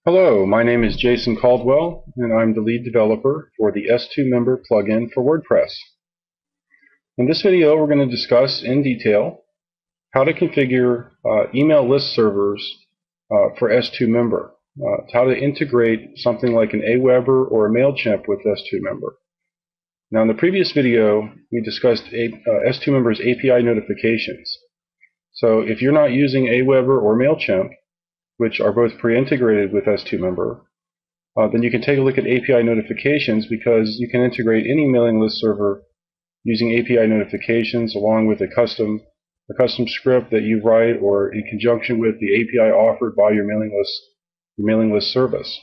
Hello, my name is Jason Caldwell, and I'm the lead developer for the s2Member plugin for WordPress. In this video, we're going to discuss in detail how to configure email list servers for s2Member, how to integrate something like an Aweber or a MailChimp with s2Member. Now, in the previous video, we discussed s2Member's API notifications. So if you're not using Aweber or MailChimp, which are both pre-integrated with s2Member, then you can take a look at API notifications, because you can integrate any mailing list server using API notifications along with a custom script that you write or in conjunction with the API offered by your mailing list service.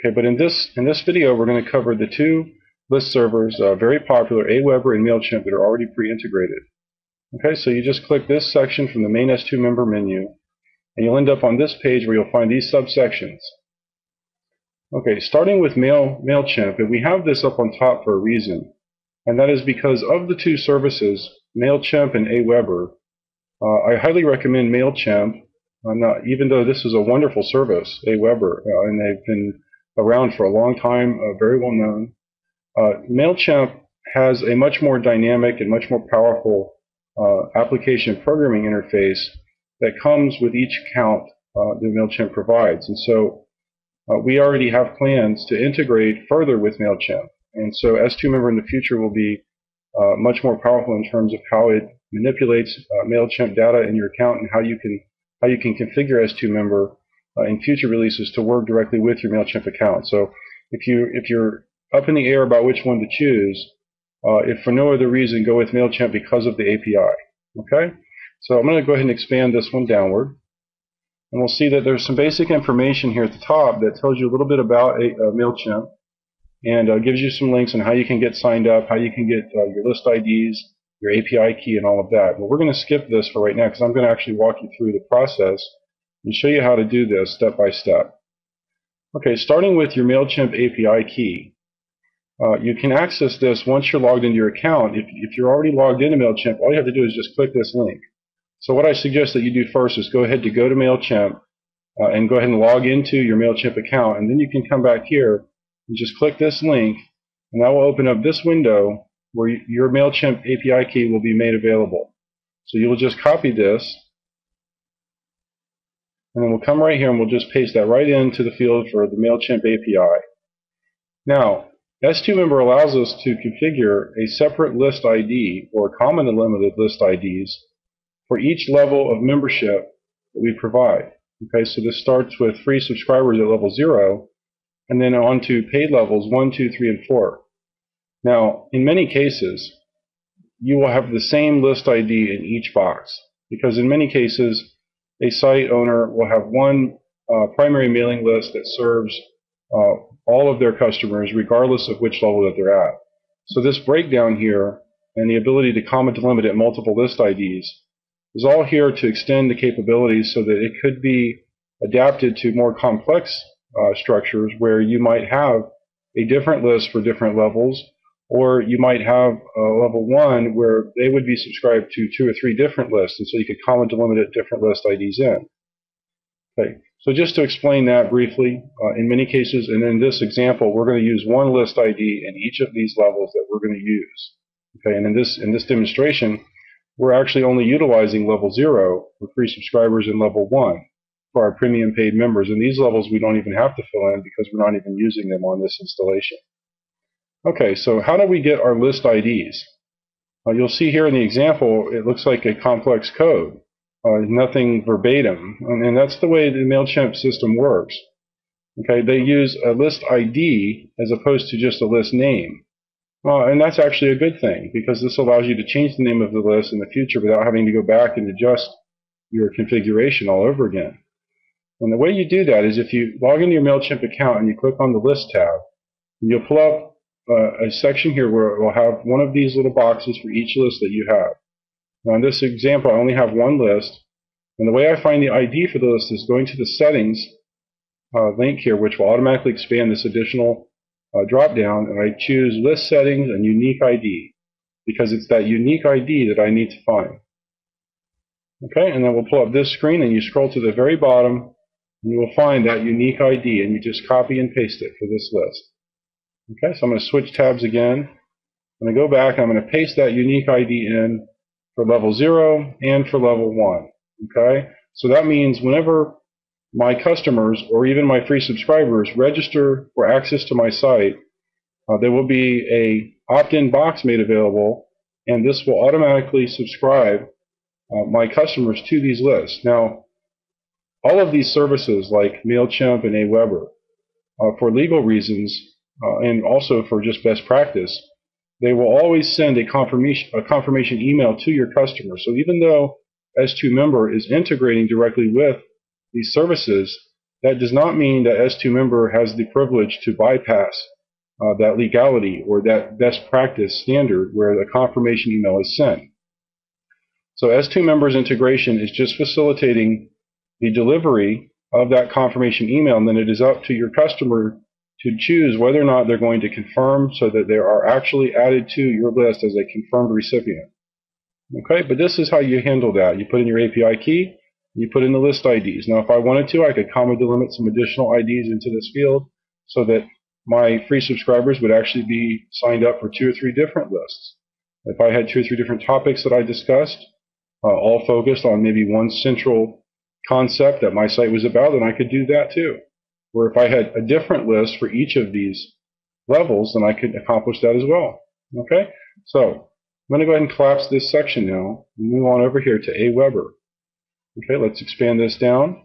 Okay, but in this video, we're going to cover the two list servers, very popular, Aweber and MailChimp, that are already pre-integrated. Okay, so you just click this section from the main s2Member menu, and you'll end up on this page where you'll find these subsections. Okay, starting with MailChimp, and we have this up on top for a reason, and that is because of the two services, MailChimp and Aweber, I highly recommend MailChimp, even though this is a wonderful service, Aweber, and they've been around for a long time, very well known. MailChimp has a much more dynamic and much more powerful application programming interface that comes with each account that MailChimp provides. And so we already have plans to integrate further with MailChimp. And so s2Member in the future will be much more powerful in terms of how it manipulates MailChimp data in your account, and how you can configure s2Member in future releases to work directly with your MailChimp account. So if you're up in the air about which one to choose, if for no other reason, go with MailChimp because of the API. Okay? So I'm going to go ahead and expand this one downward, and we'll see that there's some basic information here at the top that tells you a little bit about MailChimp, and gives you some links on how you can get signed up, how you can get your list IDs, your API key, and all of that. But we're going to skip this for right now, because I'm going to actually walk you through the process and show you how to do this step by step. Okay, starting with your MailChimp API key. You can access this once you're logged into your account. If you're already logged into MailChimp, all you have to do is just click this link. So what I suggest that you do first is go ahead to MailChimp and go ahead and log into your MailChimp account, and then you can come back here and just click this link, and that will open up this window where your MailChimp API key will be made available. So you will just copy this, and then we'll come right here and we'll just paste that right into the field for the MailChimp API. Now, s2Member allows us to configure a separate list ID, or common and limited list IDs, for each level of membership that we provide. Okay, so this starts with free subscribers at level 0, and then on to paid levels 1, 2, 3, and 4. Now, in many cases, you will have the same list ID in each box, because in many cases, a site owner will have one primary mailing list that serves all of their customers, regardless of which level that they're at. So this breakdown here, and the ability to comment and limit at multiple list IDs, is all here to extend the capabilities so that it could be adapted to more complex structures, where you might have a different list for different levels, or you might have level 1 where they would be subscribed to 2 or 3 different lists, and so you could comment and limit at different list IDs in. Okay, so just to explain that briefly, in many cases, and in this example, we're going to use one list ID in each of these levels that we're going to use. Okay, and in this demonstration, we're actually only utilizing level 0 for free subscribers and level 1 for our premium paid members. And these levels we don't even have to fill in, because we're not even using them on this installation. Okay, so how do we get our list IDs? You'll see here in the example, it looks like a complex code, nothing verbatim, and that's the way the MailChimp system works. Okay, they use a list ID as opposed to just a list name. And that's actually a good thing, because this allows you to change the name of the list in the future without having to go back and adjust your configuration all over again. And the way you do that is if you log into your MailChimp account and you click on the List tab, you'll pull up a section here where it will have one of these little boxes for each list that you have. Now in this example, I only have one list, and the way I find the ID for the list is going to the Settings link here, which will automatically expand this additional drop down, and I choose List Settings and Unique ID, because it's that unique ID that I need to find. Okay, and then we'll pull up this screen, and you scroll to the very bottom, And you will find that unique ID, and you just copy and paste it for this list. Okay, so I'm going to switch tabs again. I'm going to go back, I'm going to paste that unique ID in for level 0 and for level 1. Okay, so that means whenever my customers or even my free subscribers register for access to my site, there will be a opt-in box made available, and this will automatically subscribe my customers to these lists. Now, all of these services like MailChimp and Aweber, for legal reasons and also for just best practice, they will always send a confirmation email to your customer. So even though s2Member is integrating directly with these services, that does not mean that s2Member has the privilege to bypass that legality or that best practice standard where the confirmation email is sent. So s2Member's integration is just facilitating the delivery of that confirmation email, and then it is up to your customer to choose whether or not they're going to confirm so that they are actually added to your list as a confirmed recipient. Okay, but this is how you handle that. You put in your API key, you put in the list IDs. Now if I wanted to, I could comma delimit some additional IDs into this field so that my free subscribers would actually be signed up for 2 or 3 different lists. If I had 2 or 3 different topics that I discussed, all focused on maybe one central concept that my site was about, then I could do that too. Or if I had a different list for each of these levels, then I could accomplish that as well. Okay, so I'm going to go ahead and collapse this section now and move on over here to Aweber. Okay, let's expand this down.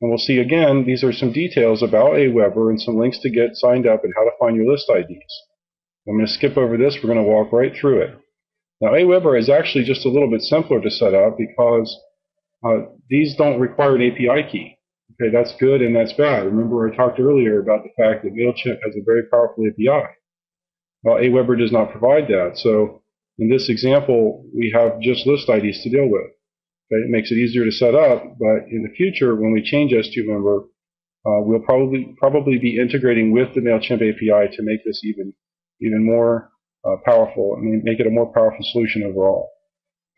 And we'll see again, these are some details about Aweber and some links to get signed up and how to find your list IDs. I'm going to skip over this. We're going to walk right through it. Now, Aweber is actually just a little bit simpler to set up because these don't require an API key. Okay, that's good and that's bad. Remember I talked earlier about the fact that MailChimp has a very powerful API. Well, Aweber does not provide that. So in this example, we have just list IDs to deal with. Okay, it makes it easier to set up, but in the future, when we change s2Member, we'll probably be integrating with the MailChimp API to make this even more powerful and make it a more powerful solution overall.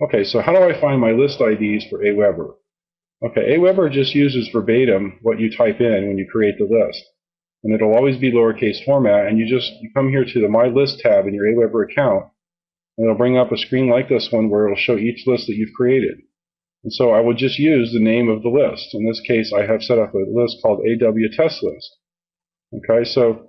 Okay, so how do I find my list IDs for Aweber? Okay, Aweber just uses verbatim what you type in when you create the list. And it'll always be lowercase format, and you come here to the My List tab in your Aweber account, and it'll bring up a screen like this one where it'll show each list that you've created. And so I will just use the name of the list. In this case, I have set up a list called AW Test List. Okay, so